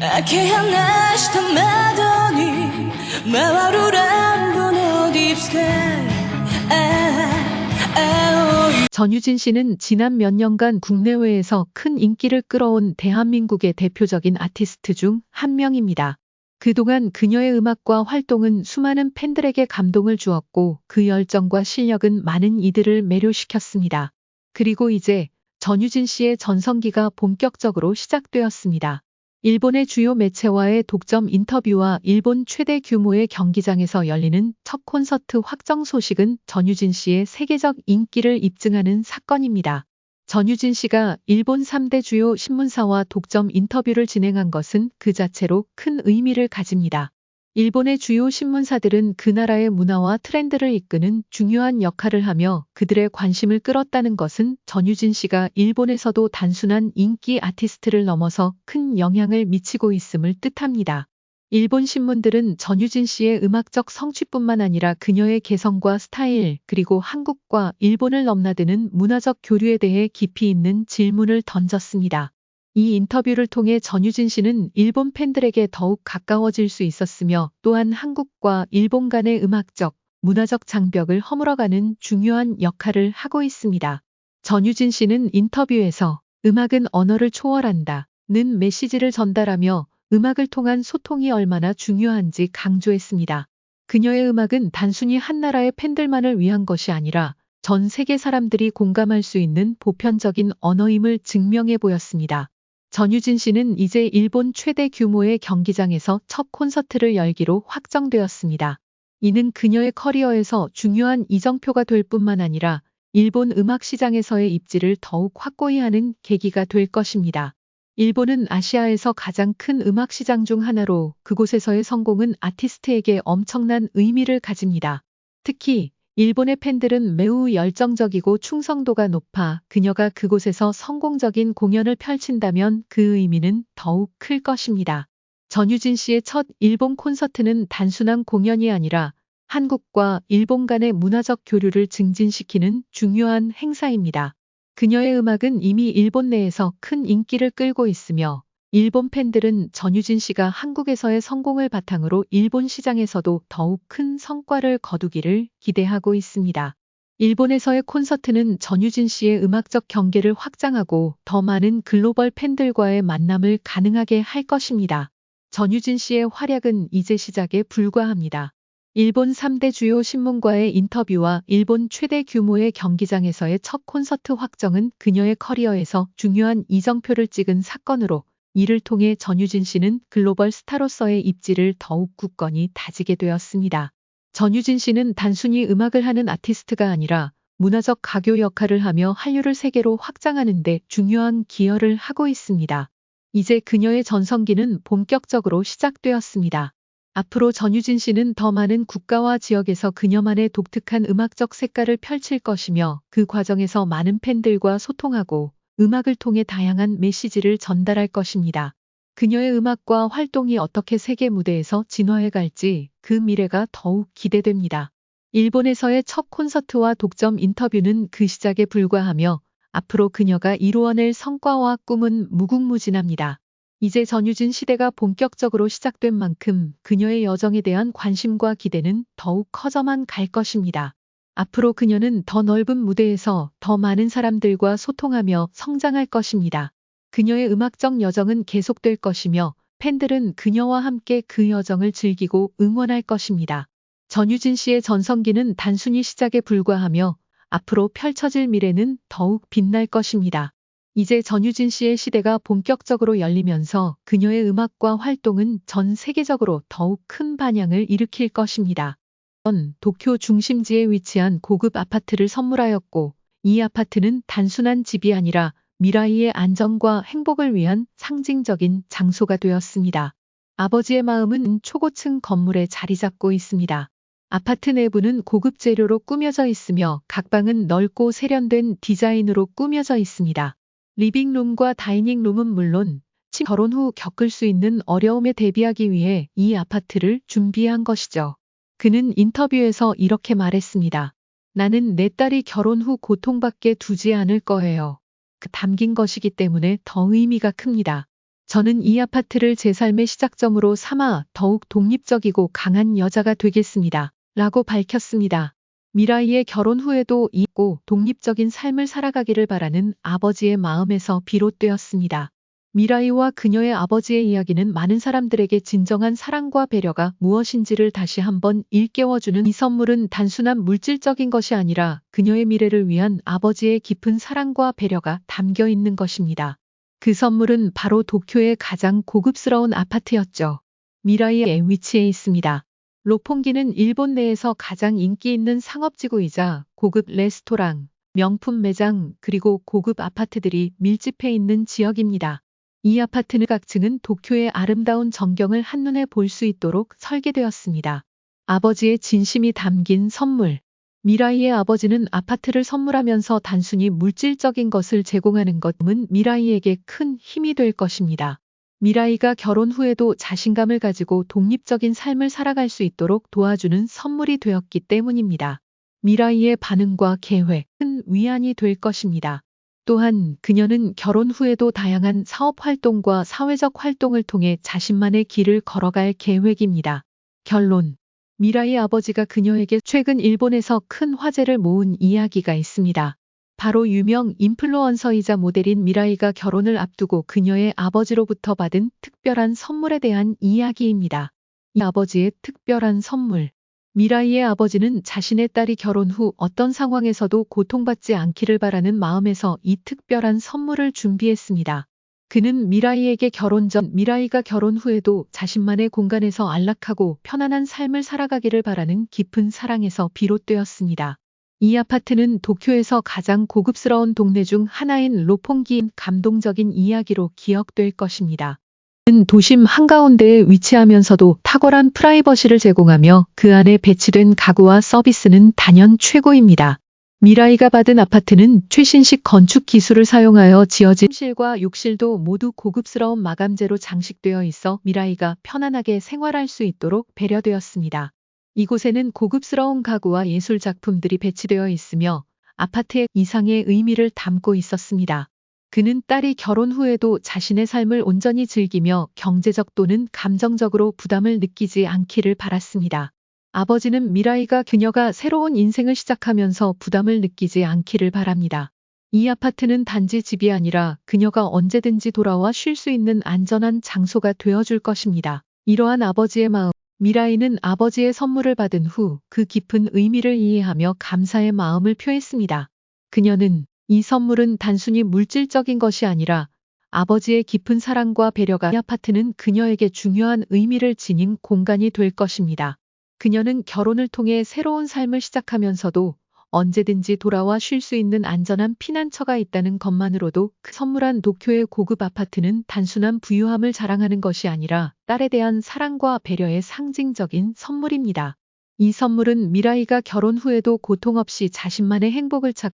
Che nasce madoni, ma varuran no deep sky. 전유진 씨는 지난 몇 년간 국내외에서 큰 인기를 끌어온 대한민국의 대표적인 아티스트 중 한 명입니다. 그동안 그녀의 음악과 활동은 수많은 팬들에게 감동을 주었고 그 열정과 실력은 많은 이들을 매료시켰습니다. 그리고 이제 전유진 씨의 전성기가 본격적으로 시작되었습니다. 일본의 주요 매체와의 독점 인터뷰와 일본 최대 규모의 경기장에서 열리는 첫 콘서트 확정 소식은 전유진 씨의 세계적 인기를 입증하는 사건입니다. 전유진 씨가 일본 3대 주요 신문사와 독점 인터뷰를 진행한 것은 그 자체로 큰 의미를 가집니다. 일본의 주요 신문사들은 그 나라의 문화와 트렌드를 이끄는 중요한 역할을 하며 그들의 관심을 끌었다는 것은 전유진 씨가 일본에서도 단순한 인기 아티스트를 넘어서 큰 영향을 미치고 있음을 뜻합니다. 일본 신문들은 전유진 씨의 음악적 성취뿐만 아니라 그녀의 개성과 스타일, 그리고 한국과 일본을 넘나드는 문화적 교류에 대해 깊이 있는 질문을 던졌습니다. 이 인터뷰를 통해 전유진 씨는 일본 팬들에게 더욱 가까워질 수 있었으며 또한 한국과 일본 간의 음악적, 문화적 장벽을 허물어가는 중요한 역할을 하고 있습니다. 전유진 씨는 인터뷰에서 음악은 언어를 초월한다 는 메시지를 전달하며 음악을 통한 소통이 얼마나 중요한지 강조했습니다. 그녀의 음악은 단순히 한 나라의 팬들만을 위한 것이 아니라 전 세계 사람들이 공감할 수 있는 보편적인 언어임을 증명해 보였습니다. 전유진 씨는 이제 일본 최대 규모의 경기장에서 첫 콘서트를 열기로 확정되었습니다. 이는 그녀의 커리어에서 중요한 이정표가 될 뿐만 아니라 일본 음악 시장에서의 입지를 더욱 확고히 하는 계기가 될 것입니다. 일본은 아시아에서 가장 큰 음악 시장 중 하나로 그곳에서의 성공은 아티스트에게 엄청난 의미를 가집니다. 특히 일본의 팬들은 매우 열정적이고 충성도가 높아 그녀가 그곳에서 성공적인 공연을 펼친다면 그 의미는 더욱 클 것입니다. 전유진 씨의 첫 일본 콘서트는 단순한 공연이 아니라 한국과 일본 간의 문화적 교류를 증진시키는 중요한 행사입니다. 그녀의 음악은 이미 일본 내에서 큰 인기를 끌고 있으며 일본 팬들은 전유진 씨가 한국에서의 성공을 바탕으로 일본 시장에서도 더욱 큰 성과를 거두기를 기대하고 있습니다. 일본에서의 콘서트는 전유진 씨의 음악적 경계를 확장하고 더 많은 글로벌 팬들과의 만남을 가능하게 할 것입니다. 전유진 씨의 활약은 이제 시작에 불과합니다. 일본 3대 주요 신문과의 인터뷰와 일본 최대 규모의 경기장에서의 첫 콘서트 확정은 그녀의 커리어에서 중요한 이정표를 찍은 사건으로 이를 통해 전유진 씨는 글로벌 스타로서의 입지를 더욱 굳건히 다지게 되었습니다. 전유진 씨는 단순히 음악을 하는 아티스트가 아니라 문화적 가교 역할을 하며 한류를 세계로 확장하는 데 중요한 기여를 하고 있습니다. 이제 그녀의 전성기는 본격적으로 시작되었습니다. 앞으로 전유진 씨는 더 많은 국가와 지역에서 그녀만의 독특한 음악적 색깔을 펼칠 것이며 그 과정에서 많은 팬들과 소통하고 음악을 통해 다양한 메시지를 전달할 것입니다. 그녀의 음악과 활동이 어떻게 세계 무대에서 진화해 갈지 그 미래가 더욱 기대됩니다. 일본에서의 첫 콘서트와 독점 인터뷰는 그 시작에 불과하며 앞으로 그녀가 이루어낼 성과와 꿈은 무궁무진합니다. 이제 전유진 시대가 본격적으로 시작된 만큼 그녀의 여정에 대한 관심과 기대는 더욱 커져만 갈 것입니다. 앞으로 그녀는 더 넓은 무대에서 더 많은 사람들과 소통하며 성장할 것입니다. 그녀의 음악적 여정은 계속될 것이며 팬들은 그녀와 함께 그 여정을 즐기고 응원할 것입니다. 전유진 씨의 전성기는 단순히 시작에 불과하며 앞으로 펼쳐질 미래는 더욱 빛날 것입니다. 이제 전유진 씨의 시대가 본격적으로 열리면서 그녀의 음악과 활동은 전 세계적으로 더욱 큰 반향을 일으킬 것입니다. 도쿄 중심지에 위치한 고급 아파트를 선물하였고 이 아파트는 단순한 집이 아니라 미라이의 안정과 행복을 위한 상징적인 장소가 되었습니다. 아버지의 마음은 초고층 건물에 자리 잡고 있습니다. 아파트 내부는 고급 재료로 꾸며져 있으며 각 방은 넓고 세련된 디자인으로 꾸며져 있습니다. 리빙룸과 다이닝룸은 물론 결혼 후 겪을 수 있는 어려움에 대비하기 위해 이 아파트를 준비한 것이죠. 그는 인터뷰에서 이렇게 말했습니다. 나는 내 딸이 결혼 후 고통받게 두지 않을 거예요. 그 담긴 것이기 때문에 더 의미가 큽니다. 저는 이 아파트를 제 삶의 시작점으로 삼아 더욱 독립적이고 강한 여자가 되겠습니다. 라고 밝혔습니다. 미라이의 결혼 후에도 있고 독립적인 삶을 살아가기를 바라는 아버지의 마음에서 비롯되었습니다. 미라이와 그녀의 아버지의 이야기는 많은 사람들에게 진정한 사랑과 배려가 무엇인지를 다시 한번 일깨워주는 이 선물은 단순한 물질적인 것이 아니라 그녀의 미래를 위한 아버지의 깊은 사랑과 배려가 담겨 있는 것입니다. 그 선물은 바로 도쿄의 가장 고급스러운 아파트였죠. 미라이에 위치해 있습니다. 로폰기는 일본 내에서 가장 인기 있는 상업지구이자 고급 레스토랑, 명품 매장, 그리고 고급 아파트들이 밀집해 있는 지역입니다. 이 아파트는 각층은 도쿄의 아름다운 전경을 한눈에 볼 수 있도록 설계되었습니다. 아버지의 진심이 담긴 선물. 미라이의 아버지는 아파트를 선물하면서 단순히 물질적인 것을 제공하는 것은 미라이에게 큰 힘이 될 것입니다. 미라이가 결혼 후에도 자신감을 가지고 독립적인 삶을 살아갈 수 있도록 도와주는 선물이 되었기 때문입니다. 미라이의 반응과 계획은 위안이 될 것입니다. 또한 그녀는 결혼 후에도 다양한 사업 활동과 사회적 활동을 통해 자신만의 길을 걸어갈 계획입니다. 결론. 미라이 아버지가 그녀에게 최근 일본에서 큰 화제를 모은 이야기가 있습니다. 바로 유명 인플루언서이자 모델인 미라이가 결혼을 앞두고 그녀의 아버지로부터 받은 특별한 선물에 대한 이야기입니다. 이 아버지의 특별한 선물. 미라이의 아버지는 자신의 딸이 결혼 후 어떤 상황에서도 고통받지 않기를 바라는 마음에서 이 특별한 선물을 준비했습니다. 그는 미라이에게 결혼 전 미라이가 결혼 후에도 자신만의 공간에서 안락하고 편안한 삶을 살아가기를 바라는 깊은 사랑에서 비롯되었습니다. 이 아파트는 도쿄에서 가장 고급스러운 동네 중 하나인 로폰기인 감동적인 이야기로 기억될 것입니다. 도심 한가운데에 위치하면서도 탁월한 프라이버시를 제공하며 그 안에 배치된 가구와 서비스는 단연 최고입니다. 미라이가 받은 아파트는 최신식 건축 기술을 사용하여 지어진 침실과 욕실도 모두 고급스러운 마감재로 장식되어 있어 미라이가 편안하게 생활할 수 있도록 배려되었습니다. 이곳에는 고급스러운 가구와 예술 작품들이 배치되어 있으며 아파트의 이상의 의미를 담고 있었습니다. 그는 딸이 결혼 후에도 자신의 삶을 온전히 즐기며 경제적 또는 감정적으로 부담을 느끼지 않기를 바랐습니다. 아버지는 미라이가 그녀가 새로운 인생을 시작하면서 부담을 느끼지 않기를 바랍니다. 이 아파트는 단지 집이 아니라 그녀가 언제든지 돌아와 쉴 수 있는 안전한 장소가 되어줄 것입니다. 이러한 아버지의 마음. 미라이는 아버지의 선물을 받은 후 그 깊은 의미를 이해하며 감사의 마음을 표했습니다. 그녀는 이 선물은 단순히 물질적인 것이 아니라 아버지의 깊은 사랑과 배려가 이 아파트는 그녀에게 중요한 의미를 지닌 공간이 될 것입니다. 그녀는 결혼을 통해 새로운 삶을 시작하면서도 언제든지 돌아와 쉴 수 있는 안전한 피난처가 있다는 것만으로도 그 선물한 도쿄의 고급 아파트는 단순한 부유함을 자랑하는 것이 아니라 딸에 대한 사랑과 배려의 상징적인 선물입니다. 이 선물은 미라이가 결혼 후에도 고통 없이 자신만의 행복을 찾고